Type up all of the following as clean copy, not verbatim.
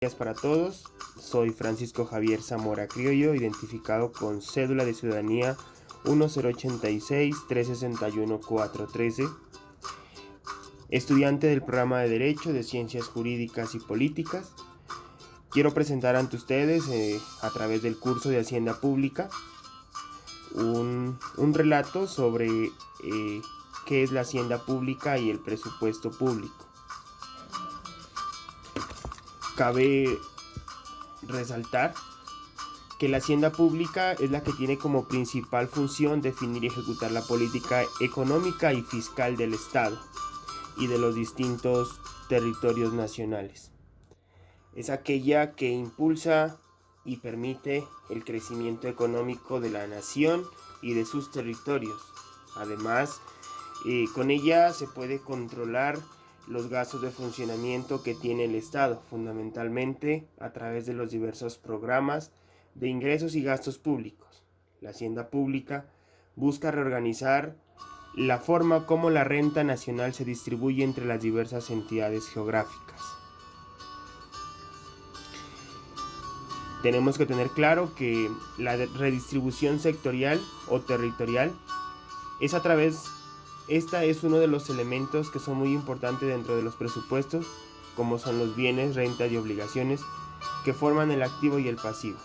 Días para todos, soy Francisco Javier Zamora Criollo, identificado con cédula de ciudadanía 1086-361-413, estudiante del programa de Derecho de Ciencias Jurídicas y Políticas. Quiero presentar ante ustedes, a través del curso de Hacienda Pública, un relato sobre qué es la hacienda pública y el presupuesto público. Cabe resaltar que la hacienda pública es la que tiene como principal función definir y ejecutar la política económica y fiscal del Estado y de los distintos territorios nacionales. Es aquella que impulsa y permite el crecimiento económico de la nación y de sus territorios. Además, con ella se puede controlar los gastos de funcionamiento que tiene el Estado, fundamentalmente a través de los diversos programas de ingresos y gastos públicos. La hacienda pública busca reorganizar la forma como la renta nacional se distribuye entre las diversas entidades geográficas. Tenemos que tener claro que la redistribución sectorial o territorial es a través Esta es uno de los elementos que son muy importantes dentro de los presupuestos, como son los bienes, rentas y obligaciones, que forman el activo y el pasivo.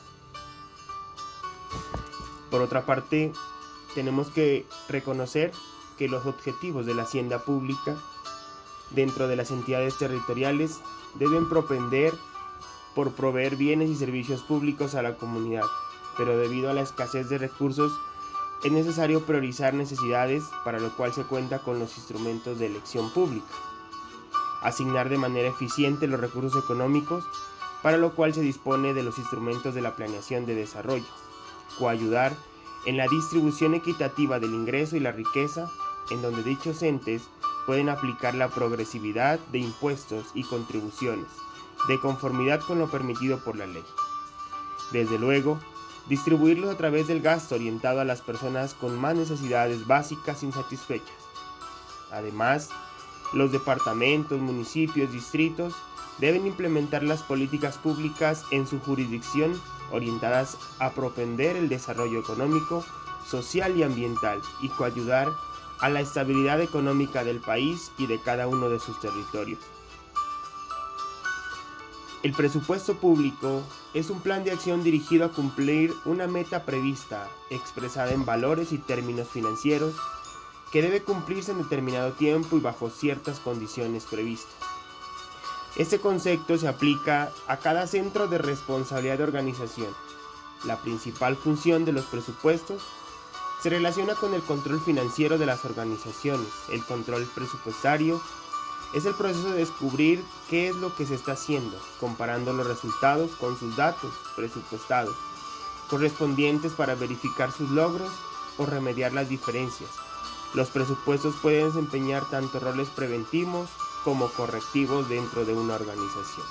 Por otra parte, tenemos que reconocer que los objetivos de la hacienda pública dentro de las entidades territoriales deben propender por proveer bienes y servicios públicos a la comunidad, pero debido a la escasez de recursos, es necesario priorizar necesidades, para lo cual se cuenta con los instrumentos de elección pública. Asignar de manera eficiente los recursos económicos, para lo cual se dispone de los instrumentos de la planeación de desarrollo. Coayudar en la distribución equitativa del ingreso y la riqueza, en donde dichos entes pueden aplicar la progresividad de impuestos y contribuciones, de conformidad con lo permitido por la ley. Desde luego, distribuirlos a través del gasto orientado a las personas con más necesidades básicas insatisfechas. Además, los departamentos, municipios, distritos deben implementar las políticas públicas en su jurisdicción orientadas a propender el desarrollo económico, social y ambiental y coayudar a la estabilidad económica del país y de cada uno de sus territorios. El presupuesto público es un plan de acción dirigido a cumplir una meta prevista, expresada en valores y términos financieros, que debe cumplirse en determinado tiempo y bajo ciertas condiciones previstas. Este concepto se aplica a cada centro de responsabilidad de organización. La principal función de los presupuestos se relaciona con el control financiero de las organizaciones. El control presupuestario es el proceso de descubrir qué es lo que se está haciendo, comparando los resultados con sus datos presupuestados, correspondientes para verificar sus logros o remediar las diferencias. Los presupuestos pueden desempeñar tanto roles preventivos como correctivos dentro de una organización.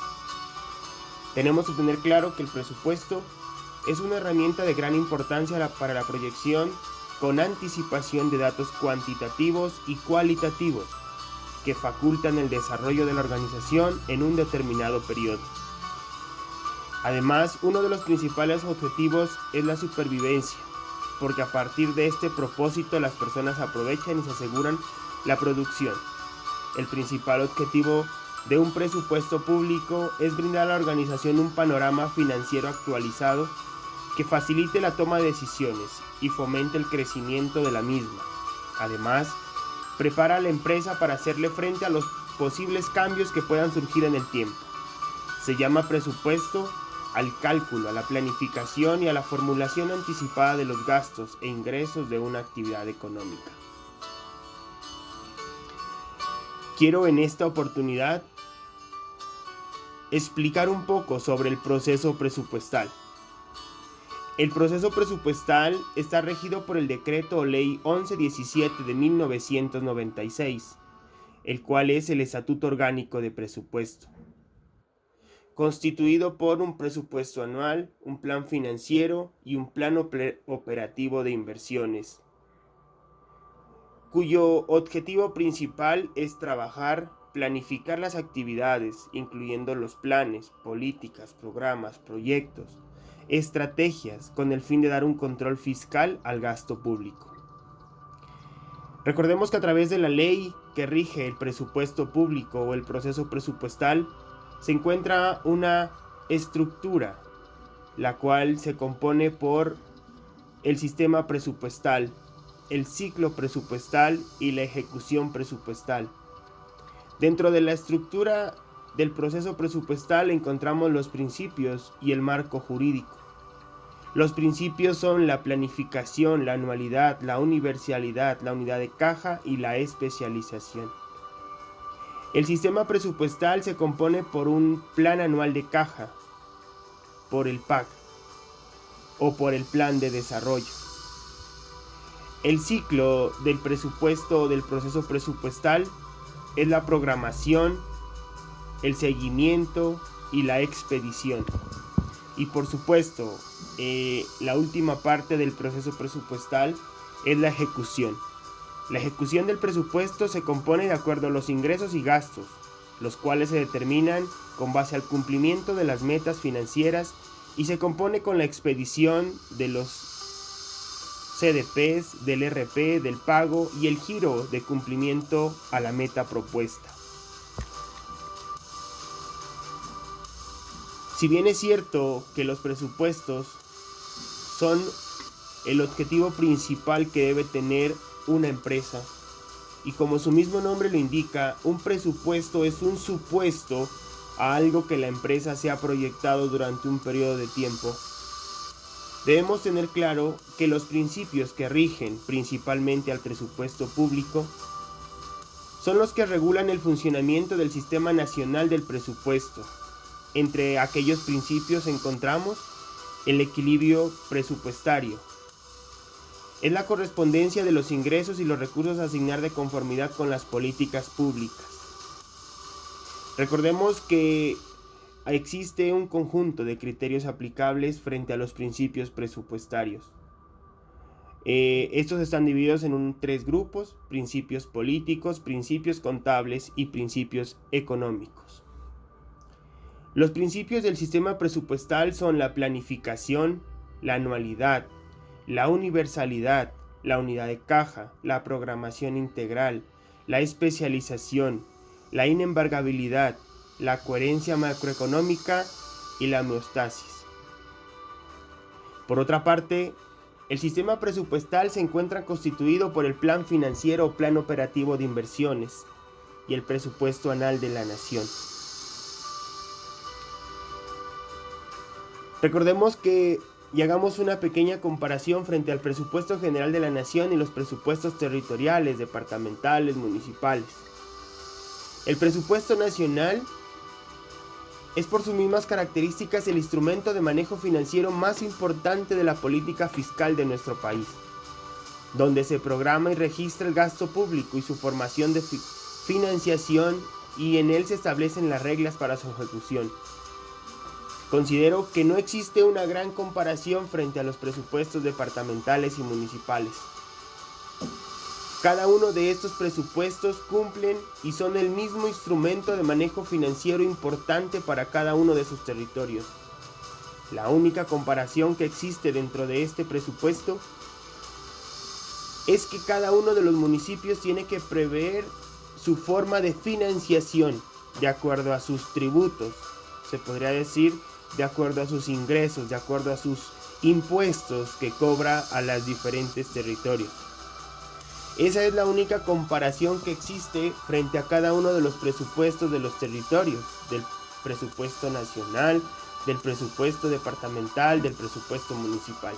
Tenemos que tener claro que el presupuesto es una herramienta de gran importancia para la proyección con anticipación de datos cuantitativos y cualitativos, que facultan el desarrollo de la organización en un determinado periodo. Además, uno de los principales objetivos es la supervivencia, porque a partir de este propósito las personas aprovechan y se aseguran la producción. El principal objetivo de un presupuesto público es brindar a la organización un panorama financiero actualizado que facilite la toma de decisiones y fomente el crecimiento de la misma. Además, prepara a la empresa para hacerle frente a los posibles cambios que puedan surgir en el tiempo. Se llama presupuesto al cálculo, a la planificación y a la formulación anticipada de los gastos e ingresos de una actividad económica. Quiero en esta oportunidad explicar un poco sobre el proceso presupuestal. El proceso presupuestal está regido por el Decreto o Ley 1117 de 1996, el cual es el Estatuto Orgánico de Presupuesto, constituido por un presupuesto anual, un plan financiero y un plan operativo de inversiones, cuyo objetivo principal es trabajar planificar las actividades, incluyendo los planes, políticas, programas, proyectos, estrategias, con el fin de dar un control fiscal al gasto público. Recordemos que a través de la ley que rige el presupuesto público o el proceso presupuestal, se encuentra una estructura, la cual se compone por el sistema presupuestal, el ciclo presupuestal y la ejecución presupuestal. Dentro de la estructura del proceso presupuestal encontramos los principios y el marco jurídico. Los principios son la planificación, la anualidad, la universalidad, la unidad de caja y la especialización. El sistema presupuestal se compone por un plan anual de caja, por el PAC o por el plan de desarrollo. El ciclo del presupuesto o del proceso presupuestal es la programación, el seguimiento y la expedición. Y por supuesto, la última parte del proceso presupuestal es la ejecución. La ejecución del presupuesto se compone de acuerdo a los ingresos y gastos, los cuales se determinan con base al cumplimiento de las metas financieras y se compone con la expedición de los CDPs, del RP, del pago y el giro de cumplimiento a la meta propuesta. Si bien es cierto que los presupuestos son el objetivo principal que debe tener una empresa, y como su mismo nombre lo indica, un presupuesto es un supuesto a algo que la empresa se ha proyectado durante un periodo de tiempo, debemos tener claro que los principios que rigen principalmente al presupuesto público son los que regulan el funcionamiento del Sistema Nacional del Presupuesto. Entre aquellos principios encontramos el equilibrio presupuestario. Es la correspondencia de los ingresos y los recursos a asignar de conformidad con las políticas públicas. Recordemos que existe un conjunto de criterios aplicables frente a los principios presupuestarios. Estos están divididos en 3 grupos: principios políticos, principios contables y principios económicos. Los principios del sistema presupuestal son la planificación, la anualidad, la universalidad, la unidad de caja, la programación integral, la especialización, la inembargabilidad, la coherencia macroeconómica y la homeostasis. Por otra parte, el sistema presupuestal se encuentra constituido por el plan financiero o plan operativo de inversiones y el presupuesto anual de la nación. Recordemos que y hagamos una pequeña comparación frente al presupuesto general de la nación y los presupuestos territoriales, departamentales, municipales. El presupuesto nacional es por sus mismas características el instrumento de manejo financiero más importante de la política fiscal de nuestro país, donde se programa y registra el gasto público y su formación de financiación, y en él se establecen las reglas para su ejecución. Considero que no existe una gran comparación frente a los presupuestos departamentales y municipales. Cada uno de estos presupuestos cumplen y son el mismo instrumento de manejo financiero importante para cada uno de sus territorios. La única comparación que existe dentro de este presupuesto es que cada uno de los municipios tiene que prever su forma de financiación de acuerdo a sus tributos, se podría decir de acuerdo a sus ingresos, de acuerdo a sus impuestos que cobra a los diferentes territorios. Esa es la única comparación que existe frente a cada uno de los presupuestos de los territorios, del presupuesto nacional, del presupuesto departamental, del presupuesto municipal.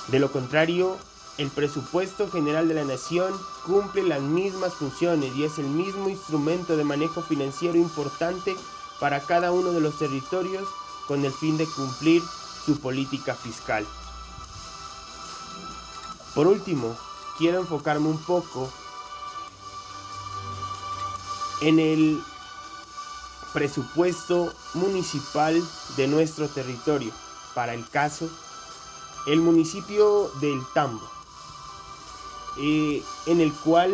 De lo contrario, el presupuesto general de la nación cumple las mismas funciones y es el mismo instrumento de manejo financiero importante para cada uno de los territorios con el fin de cumplir su política fiscal. Por último, quiero enfocarme un poco en el presupuesto municipal de nuestro territorio. Para el caso, el municipio del Tambo, en el cual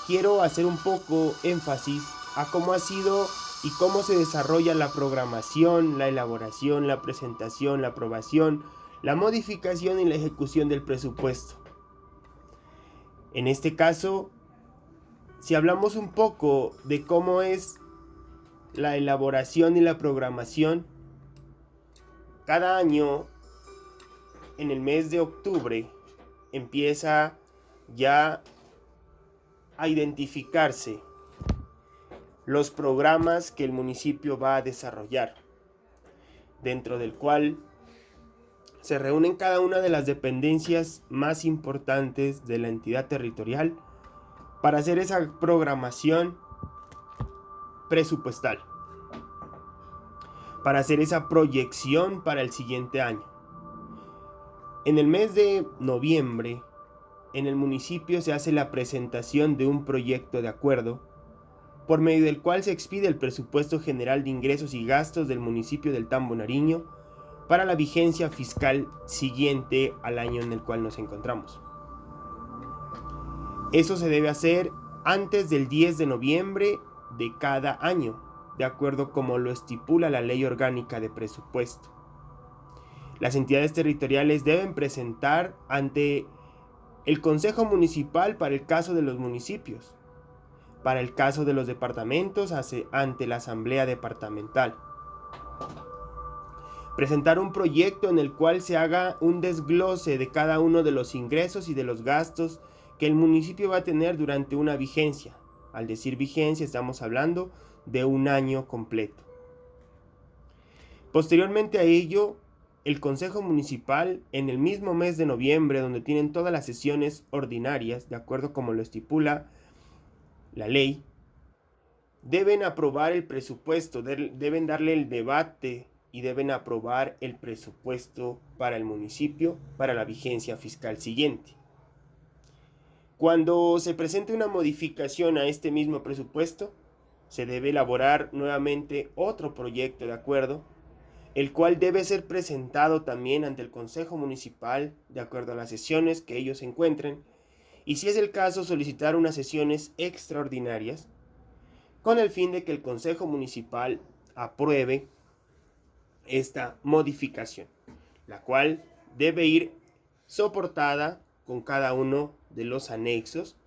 quiero hacer un poco énfasis a cómo ha sido y cómo se desarrolla la programación, la elaboración, la presentación, la aprobación, la modificación y la ejecución del presupuesto. En este caso, si hablamos un poco de cómo es la elaboración y la programación, cada año, en el mes de octubre, empieza ya a identificarse los programas que el municipio va a desarrollar, dentro del cual se reúnen cada una de las dependencias más importantes de la entidad territorial para hacer esa programación presupuestal, para hacer esa proyección para el siguiente año. En el mes de noviembre, en el municipio se hace la presentación de un proyecto de acuerdo por medio del cual se expide el presupuesto general de ingresos y gastos del municipio del Tambo, Nariño, para la vigencia fiscal siguiente al año en el cual nos encontramos. Eso se debe hacer antes del 10 de noviembre de cada año, de acuerdo como lo estipula la Ley Orgánica de Presupuesto. Las entidades territoriales deben presentar ante el Consejo Municipal para el caso de los municipios, para el caso de los departamentos ante la Asamblea Departamental. Presentar un proyecto en el cual se haga un desglose de cada uno de los ingresos y de los gastos que el municipio va a tener durante una vigencia. Al decir vigencia estamos hablando de un año completo. Posteriormente a ello, el Consejo Municipal, en el mismo mes de noviembre, donde tienen todas las sesiones ordinarias, de acuerdo como lo estipula la ley, deben aprobar el presupuesto, deben darle el debate y deben aprobar el presupuesto para el municipio para la vigencia fiscal siguiente. Cuando se presente una modificación a este mismo presupuesto, se debe elaborar nuevamente otro proyecto de acuerdo, el cual debe ser presentado también ante el Consejo Municipal de acuerdo a las sesiones que ellos encuentren, y si es el caso solicitar unas sesiones extraordinarias con el fin de que el Consejo Municipal apruebe esta modificación, la cual debe ir soportada con cada uno de los anexos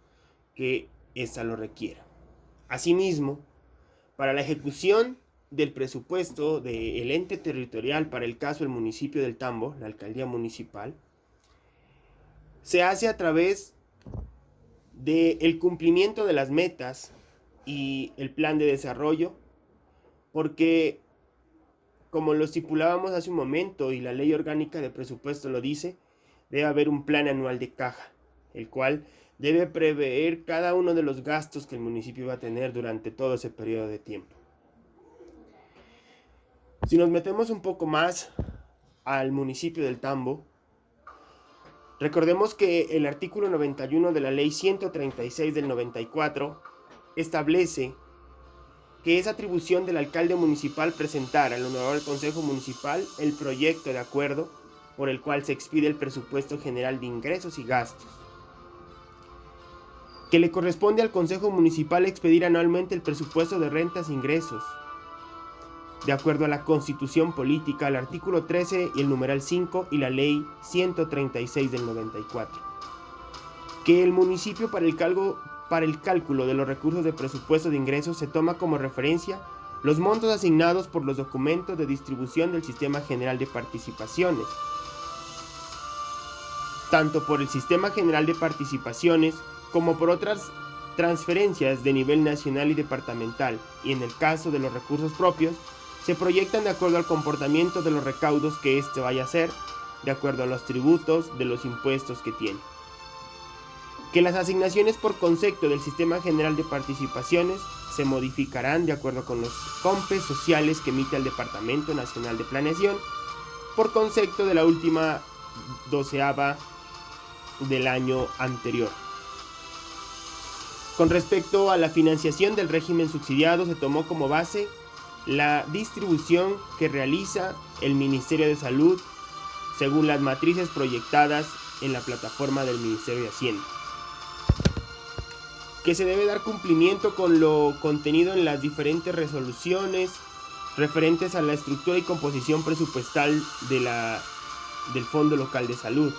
que ésta lo requiera. Asimismo, para la ejecución del presupuesto del ente territorial para el caso del municipio del Tambo, la alcaldía municipal, se hace a través del cumplimiento de las metas y el plan de desarrollo, porque como lo estipulábamos hace un momento y la Ley Orgánica de Presupuesto lo dice, debe haber un plan anual de caja, el cual debe prever cada uno de los gastos que el municipio va a tener durante todo ese periodo de tiempo. Si nos metemos un poco más al municipio del Tambo, recordemos que el artículo 91 de la Ley 136 del 94 establece que es atribución del alcalde municipal presentar al honorable Consejo Municipal el proyecto de acuerdo por el cual se expide el presupuesto general de ingresos y gastos, que le corresponde al Consejo Municipal expedir anualmente el presupuesto de rentas e ingresos, de acuerdo a la Constitución Política, el artículo 13 y el numeral 5 y la Ley 136 del 94, que el municipio para el cálculo de los recursos de presupuesto de ingresos se toma como referencia los montos asignados por los documentos de distribución del Sistema General de Participaciones, tanto por el Sistema General de Participaciones como por otras transferencias de nivel nacional y departamental, y en el caso de los recursos propios, se proyectan de acuerdo al comportamiento de los recaudos que éste vaya a hacer, de acuerdo a los tributos de los impuestos que tiene. Que las asignaciones por concepto del Sistema General de Participaciones se modificarán de acuerdo con los compes sociales que emite el Departamento Nacional de Planeación por concepto de la última 12ava del año anterior. Con respecto a la financiación del régimen subsidiado, se tomó como base la distribución que realiza el Ministerio de Salud según las matrices proyectadas en la plataforma del Ministerio de Hacienda. que se debe dar cumplimiento con lo contenido en las diferentes resoluciones referentes a la estructura y composición presupuestal del Fondo Local de Salud,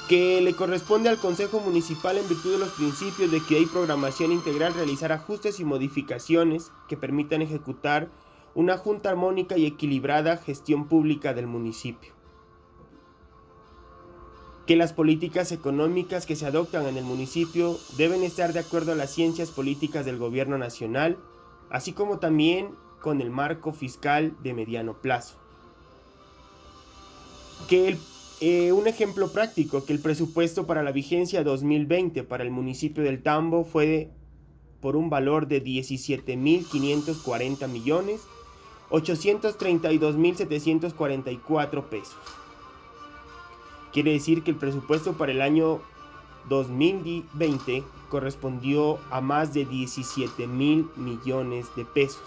que le corresponde al Consejo Municipal, en virtud de los principios de que hay programación integral, realizar ajustes y modificaciones que permitan ejecutar una junta armónica y equilibrada gestión pública del municipio, que las políticas económicas que se adoptan en el municipio deben estar de acuerdo a las ciencias políticas del gobierno nacional, así como también con el marco fiscal de mediano plazo. Que un ejemplo práctico, que el presupuesto para la vigencia 2020 para el municipio del Tambo fue por un valor de 17.540.832.744 pesos. Quiere decir que el presupuesto para el año 2020 correspondió a más de 17.000 millones de pesos,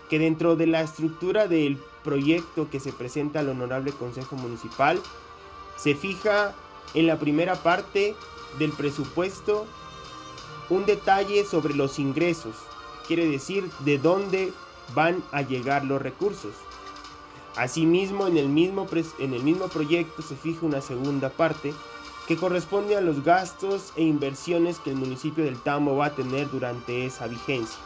que dentro de la estructura del proyecto que se presenta al Honorable Consejo Municipal se fija en la primera parte del presupuesto un detalle sobre los ingresos, quiere decir de dónde van a llegar los recursos. Asimismo, en el mismo proyecto se fija una segunda parte que corresponde a los gastos e inversiones que el municipio del Tambo va a tener durante esa vigencia.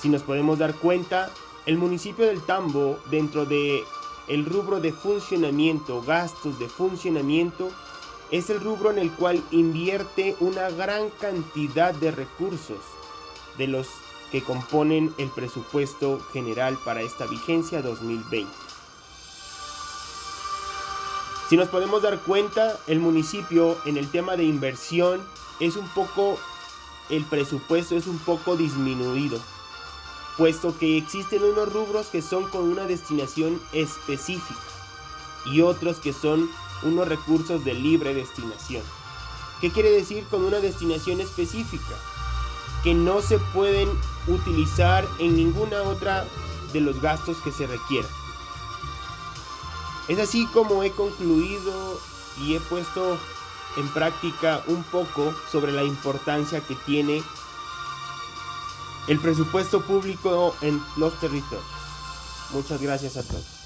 Si nos podemos dar cuenta, el municipio del Tambo, dentro de el rubro de funcionamiento, gastos de funcionamiento, es el rubro en el cual invierte una gran cantidad de recursos de los que componen el presupuesto general para esta vigencia 2020. Si nos podemos dar cuenta, el municipio en el tema de inversión el presupuesto es un poco disminuido, puesto que existen unos rubros que son con una destinación específica y otros que son unos recursos de libre destinación. ¿Qué quiere decir con una destinación específica? Que no se pueden utilizar en ninguna otra de los gastos que se requieran. Es así como he concluido y he puesto en práctica un poco sobre la importancia que tiene el presupuesto público en los territorios. Muchas gracias a todos.